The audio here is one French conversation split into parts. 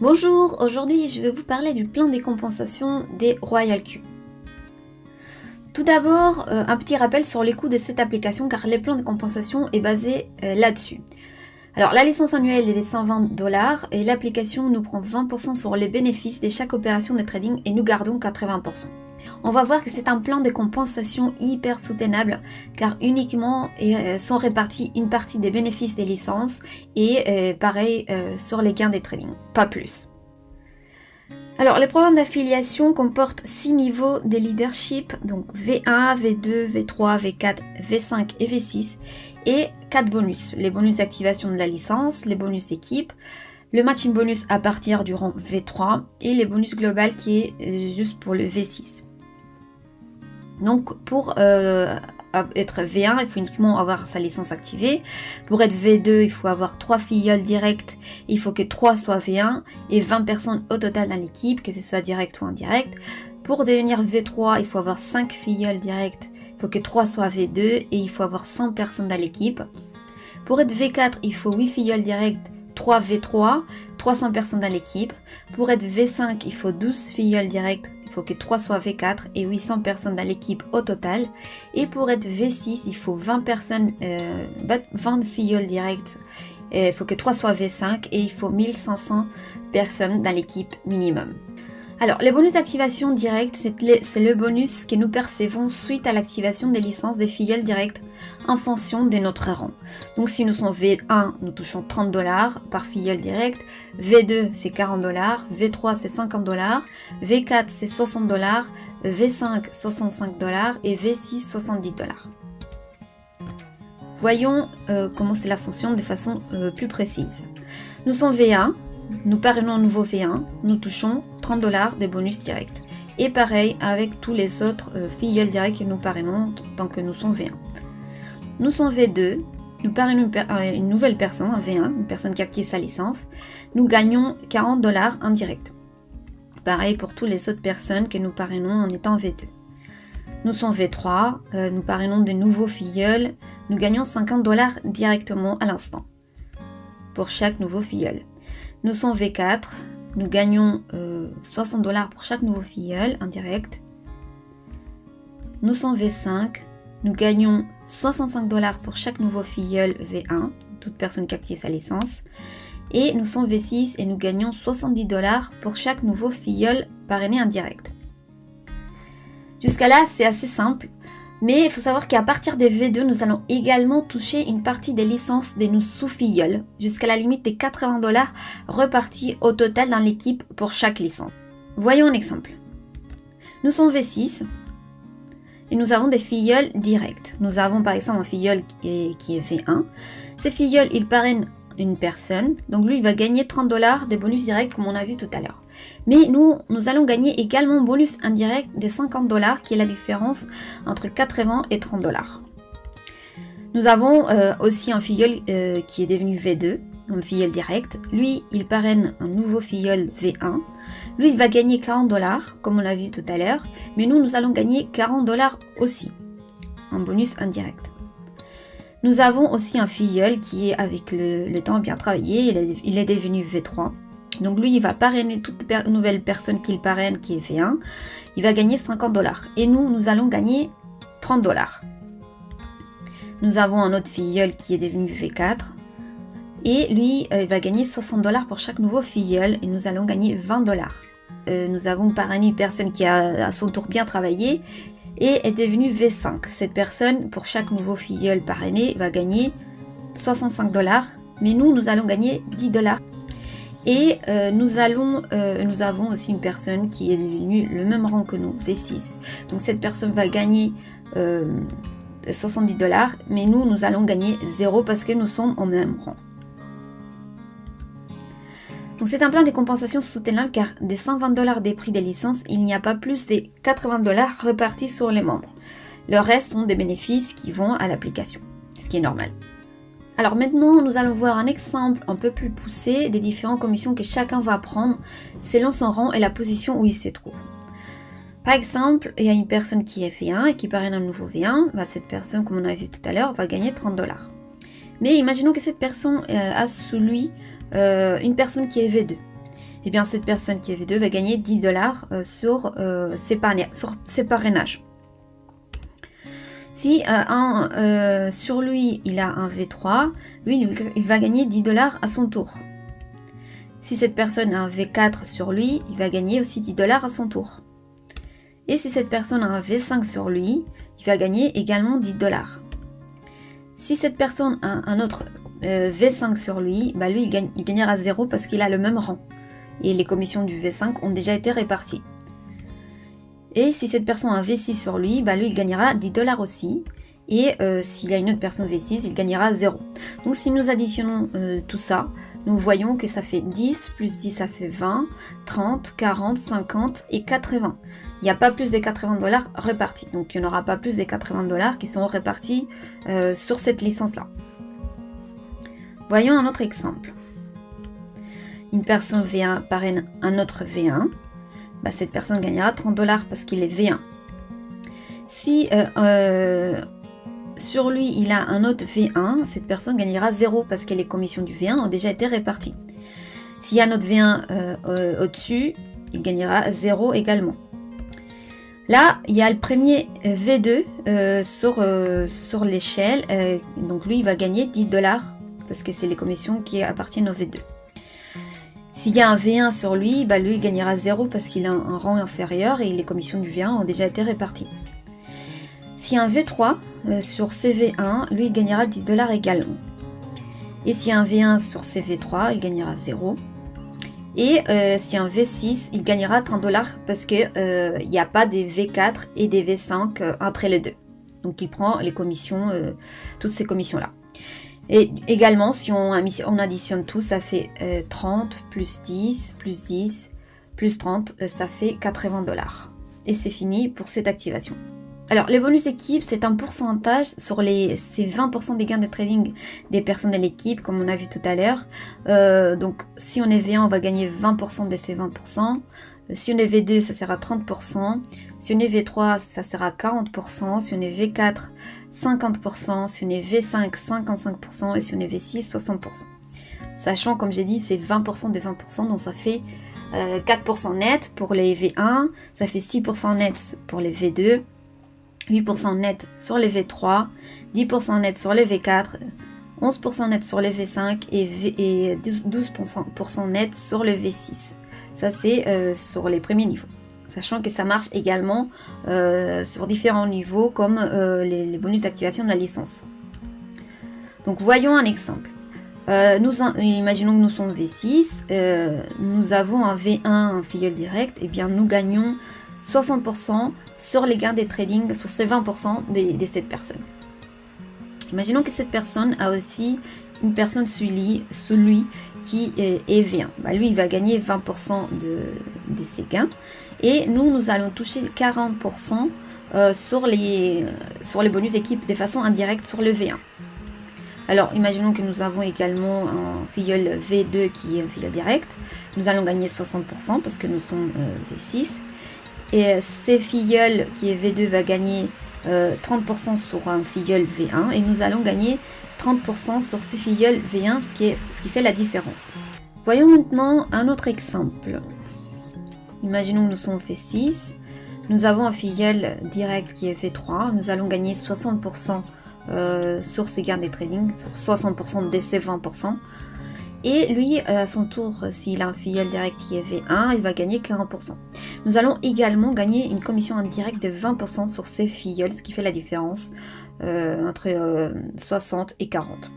Bonjour, aujourd'hui je vais vous parler du plan des compensations des Royal Q. Tout d'abord, un petit rappel sur les coûts de cette application car les plans de compensation est basé là-dessus. Alors la licence annuelle est de 120$ et l'application nous prend 20% sur les bénéfices de chaque opération de trading et nous gardons 80%. On va voir que c'est un plan de compensation hyper soutenable car uniquement sont répartis une partie des bénéfices des licences et pareil sur les gains des trading, pas plus. Alors les programmes d'affiliation comportent 6 niveaux de leadership, donc V1, V2, V3, V4, V5 et V6 et 4 bonus, les bonus d'activation de la licence, les bonus d'équipe, le matching bonus à partir du rang V3 et les bonus global qui est juste pour le V6. Donc pour être V1, il faut uniquement avoir sa licence activée. Pour être V2, il faut avoir 3 filleuls directs. Il faut que 3 soient V1 et 20 personnes au total dans l'équipe, que ce soit direct ou indirect. Pour devenir V3, il faut avoir 5 filleuls directs. Il faut que 3 soient V2 et il faut avoir 100 personnes dans l'équipe. Pour être V4, il faut 8 filleuls directs, 3 V3, 300 personnes dans l'équipe. Pour être V5, il faut 12 filleuls directs. Il faut que 3 soient V4 et 800 personnes dans l'équipe au total. Et pour être V6, il faut 20 personnes, 20 filleuls directs. Il faut que 3 soient V5 et il faut 1500 personnes dans l'équipe minimum. Alors, les bonus d'activation directe, c'est le bonus que nous percevons suite à l'activation des licences des filleuls directs en fonction de notre rang. Donc, si nous sommes V1, nous touchons 30$ par filleul direct, V2 c'est 40$, V3 c'est 50$, V4 c'est 60$, V5 65$ et V6 70$. Voyons comment cela fonctionne de façon plus précise. Nous sommes V1. Nous parrainons un nouveau V1, nous touchons 30$ de bonus directs. Et pareil avec tous les autres filleuls directs que nous parrainons tant que nous sommes V1. Nous sommes V2, nous parrainons une nouvelle personne, un V1, une personne qui active sa licence. Nous gagnons 40$ en direct. Pareil pour toutes les autres personnes que nous parrainons en étant V2. Nous sommes V3, nous parrainons de nouveaux filleuls, nous gagnons 50$ directement à l'instant pour chaque nouveau filleul. Nous sommes V4, nous gagnons 60$ pour chaque nouveau filleul indirect. Nous sommes V5, nous gagnons 65$ pour chaque nouveau filleul V1, toute personne qui active sa licence. Et nous sommes V6 et nous gagnons 70$ pour chaque nouveau filleul parrainé indirect. Jusqu'à là, c'est assez simple. Mais il faut savoir qu'à partir des V2, nous allons également toucher une partie des licences de nos sous-filleuls, jusqu'à la limite des 80$ repartis au total dans l'équipe pour chaque licence. Voyons un exemple. Nous sommes V6 et nous avons des filleuls directs. Nous avons par exemple un filleul qui est V1. Ces filleuls, ils parrainent une personne, donc lui il va gagner 30$ de bonus direct comme on a vu tout à l'heure. Mais nous allons gagner également un bonus indirect de 50$ qui est la différence entre 80 et 30$. Nous avons aussi un filleul qui est devenu V2, un filleul direct. Lui, il parraine un nouveau filleul V1. Lui, il va gagner 40$ comme on l'a vu tout à l'heure, mais nous allons gagner 40$ aussi, un bonus indirect. Nous avons aussi un filleul qui est avec le temps bien travaillé, il est devenu V3. Donc lui, il va parrainer toute nouvelle personne qu'il parraine qui est V1. Il va gagner 50$. Et nous allons gagner 30$. Nous avons un autre filleul qui est devenu V4. Et lui, il va gagner 60$ pour chaque nouveau filleul. Et nous allons gagner 20$. Nous avons parrainé une personne qui a à son tour bien travaillé et est devenue V5. Cette personne, pour chaque nouveau filleul parrainé, va gagner 65$. Mais nous allons gagner 10$. Et nous avons aussi une personne qui est devenue le même rang que nous, V6. Donc cette personne va gagner 70$, mais nous allons gagner 0 parce que nous sommes au même rang. Donc c'est un plan de compensation soutenable car des 120$ des prix des licences, il n'y a pas plus de 80$ repartis sur les membres. Le reste sont des bénéfices qui vont à l'application, ce qui est normal. Alors maintenant, nous allons voir un exemple un peu plus poussé des différentes commissions que chacun va prendre selon son rang et la position où il se trouve. Par exemple, il y a une personne qui est V1 et qui parraine un nouveau V1. Cette personne, comme on a vu tout à l'heure, va gagner 30$. Mais imaginons que cette personne a sous lui une personne qui est V2. eh bien cette personne qui est V2 va gagner 10 dollars sur ses parrainages. Si sur lui, il a un V3, lui, il va gagner 10 dollars à son tour. Si cette personne a un V4 sur lui, il va gagner aussi 10 dollars à son tour. Et si cette personne a un V5 sur lui, il va gagner également 10 dollars. Si cette personne a un autre V5 sur lui, bah lui, il gagnera 0 parce qu'il a le même rang. Et les commissions du V5 ont déjà été réparties. Et si cette personne a un V6 sur lui, bah lui, il gagnera 10 dollars aussi. Et s'il a une autre personne V6, il gagnera 0. Donc si nous additionnons tout ça, nous voyons que ça fait 10, plus 10, ça fait 20, 30, 40, 50 et 80. Il n'y a pas plus des 80 dollars répartis. Donc il n'y en aura pas plus des 80 dollars qui seront répartis sur cette licence-là. Voyons un autre exemple. Une personne V1 parraine un autre V1. Bah, cette personne gagnera 30 dollars parce qu'il est V1. Si sur lui, il a un autre V1, cette personne gagnera 0 parce que les commissions du V1 ont déjà été réparties. S'il y a un autre V1 au-dessus, il gagnera 0 également. Là, il y a le premier V2 sur l'échelle. Donc lui, il va gagner 10 dollars parce que c'est les commissions qui appartiennent au V2. S'il y a un V1 sur lui, bah lui, il gagnera 0 parce qu'il a un rang inférieur et les commissions du V1 ont déjà été réparties. S'il y a un V3 sur CV1, lui il gagnera 10 dollars également. Et s'il y a un V1 sur CV3, il gagnera 0. Et s'il y a un V6, il gagnera 30 dollars parce qu'il n'y a pas des V4 et des V5 entre les deux. Donc il prend les commissions, toutes ces commissions-là. Et également, si on additionne tout, ça fait 30 plus 10 plus 10 plus 30, ça fait 80 dollars. Et c'est fini pour cette activation. Alors, les bonus équipes, c'est un pourcentage sur c'est 20% des gains de trading des personnes de l'équipe, comme on a vu tout à l'heure. Donc, si on est V1, on va gagner 20% de ces 20%. Si on est V2, ça sera 30%. Si on est V3, ça sera 40%. Si on est V4, 50%. Si on est V5, 55%. Et si on est V6, 60%. Sachant, comme j'ai dit, c'est 20% des 20%. Donc, ça fait 4% net pour les V1. Ça fait 6% net pour les V2. 8% net sur les V3, 10% net sur les V4, 11% net sur les V5 et 12% net sur le V6. Ça, c'est sur les premiers niveaux. Sachant que ça marche également sur différents niveaux comme les bonus d'activation de la licence. Donc, voyons un exemple. Imaginons que nous sommes V6, nous avons un V1, un filleul direct, et bien nous gagnons 60% sur les gains des trading sur ces 20% de cette personne. Imaginons que cette personne a aussi une personne sous lui qui est V1. Bah, lui, il va gagner 20% de ses gains. Et nous allons toucher 40% sur les bonus équipes de façon indirecte sur le V1. Alors, imaginons que nous avons également un filleul V2 qui est un filleul direct. Nous allons gagner 60% parce que nous sommes V6. Et ces filleuls qui est V2 va gagner 30% sur un filleul V1 et nous allons gagner 30% sur ces filleuls V1, ce qui fait la différence. Voyons maintenant un autre exemple. Imaginons que nous sommes V6, nous avons un filleul direct qui est V3, nous allons gagner 60% sur ces gains des trading, sur 60% de ces 20%. Et lui, à son tour, s'il a un filleul direct qui est V1, il va gagner 40%. Nous allons également gagner une commission indirecte de 20% sur ces filleuls, ce qui fait la différence entre 60 et 40.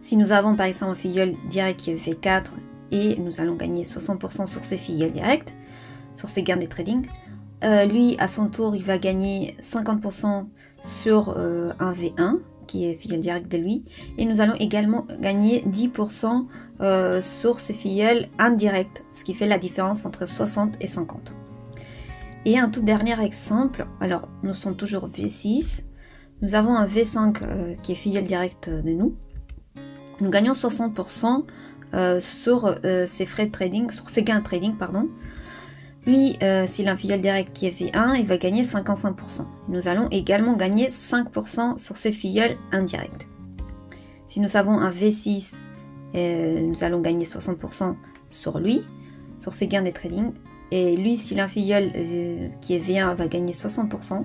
Si nous avons par exemple un filleul direct qui est V4 et nous allons gagner 60% sur ces filleuls directs, sur ces gains des trading, lui, à son tour, il va gagner 50% sur un V1, qui est filleul direct de lui, et nous allons également gagner 10% sur ces filleuls indirects, ce qui fait la différence entre 60 et 50. Et un tout dernier exemple, alors nous sommes toujours V6, nous avons un V5 qui est filleul direct de nous, nous gagnons 60% sur ses frais de trading, sur ses gains de trading, pardon. Lui, s'il a un filleul direct qui est V1, il va gagner 55%. Nous allons également gagner 5% sur ses filleuls indirects. Si nous avons un V6, nous allons gagner 60% sur lui, sur ses gains de trading. Et lui, s'il a un filleul qui est V1, va gagner 60%.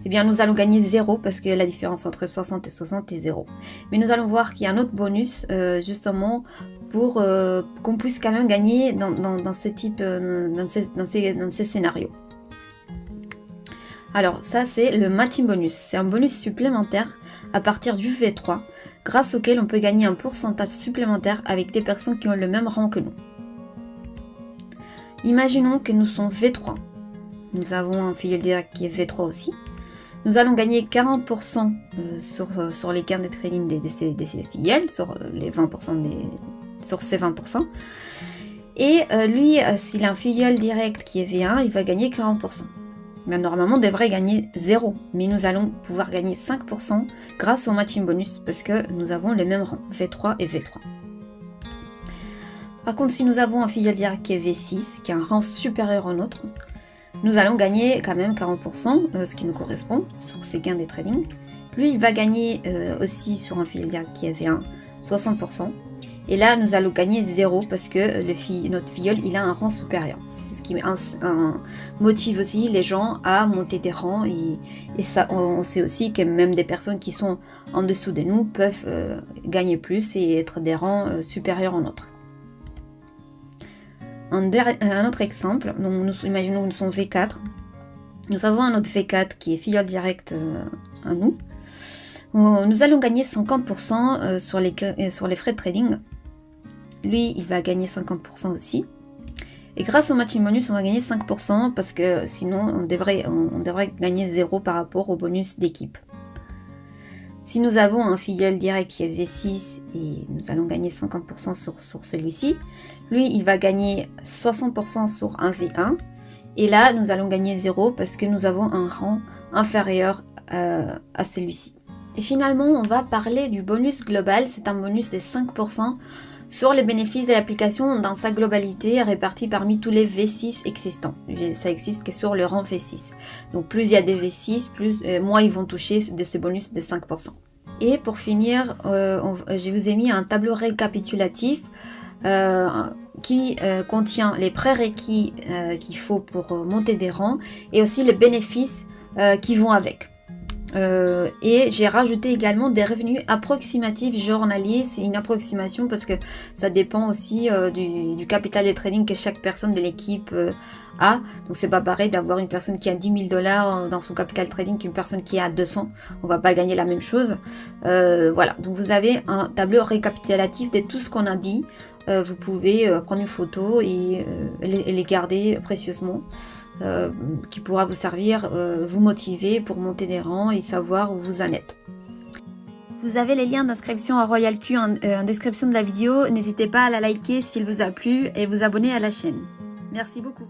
Eh bien, nous allons gagner 0 parce que la différence entre 60 et 60 est 0. Mais nous allons voir qu'il y a un autre bonus, justement, pour qu'on puisse quand même gagner dans ces scénarios. Alors, ça, c'est le matching bonus. C'est un bonus supplémentaire à partir du V3, grâce auquel on peut gagner un pourcentage supplémentaire avec des personnes qui ont le même rang que nous. Imaginons que nous sommes V3. Nous avons un filleul direct qui est V3 aussi. Nous allons gagner 40% sur les gains de trading de ces filleuls, sur les 20% sur ces 20%. Et lui, s'il a un filleul direct qui est V1, il va gagner 40%. Mais normalement, on devrait gagner 0. Mais nous allons pouvoir gagner 5% grâce au matching bonus parce que nous avons les mêmes rangs, V3 et V3. Par contre, si nous avons un filleul direct qui est V6, qui a un rang supérieur au nôtre, nous allons gagner quand même 40%, ce qui nous correspond, sur ses gains des trading. Lui, il va gagner aussi sur un filleul direct qui est V1, 60%. Et là, nous allons gagner 0 parce que notre filleul, il a un rang supérieur. C'est ce qui motive aussi les gens à monter des rangs. Et ça, on sait aussi que même des personnes qui sont en dessous de nous peuvent gagner plus et être des rangs supérieurs aux nôtres. Un autre exemple, donc imaginons que nous sommes V4. Nous avons un autre V4 qui est filleul direct à nous. Nous allons gagner 50% sur les frais de trading. Lui, il va gagner 50% aussi. Et grâce au matching bonus, on va gagner 5% parce que sinon, on devrait gagner 0 par rapport au bonus d'équipe. Si nous avons un filleul direct qui est V6 et nous allons gagner 50% sur celui-ci, lui, il va gagner 60% sur un V1. Et là, nous allons gagner 0 parce que nous avons un rang inférieur à celui-ci. Et finalement, on va parler du bonus global. C'est un bonus de 5% sur les bénéfices de l'application dans sa globalité répartie parmi tous les V6 existants. Ça existe que sur le rang V6. Donc plus il y a des V6, moins ils vont toucher de ce bonus de 5%. Et pour finir, je vous ai mis un tableau récapitulatif qui contient les prérequis qu'il faut pour monter des rangs et aussi les bénéfices qui vont avec. Et j'ai rajouté également des revenus approximatifs journaliers. C'est une approximation parce que ça dépend aussi du capital de trading que chaque personne de l'équipe a. Donc c'est pas pareil d'avoir une personne qui a 10 000 $ dans son capital trading qu'une personne qui a 200. On va pas gagner la même chose. Voilà, donc vous avez un tableau récapitulatif de tout ce qu'on a dit. Vous pouvez prendre une photo et les garder précieusement. Qui pourra vous servir, vous motiver pour monter des rangs et savoir où vous en êtes. Vous avez les liens d'inscription à Royal Q en description de la vidéo. N'hésitez pas à la liker s'il vous a plu et vous abonner à la chaîne. Merci beaucoup.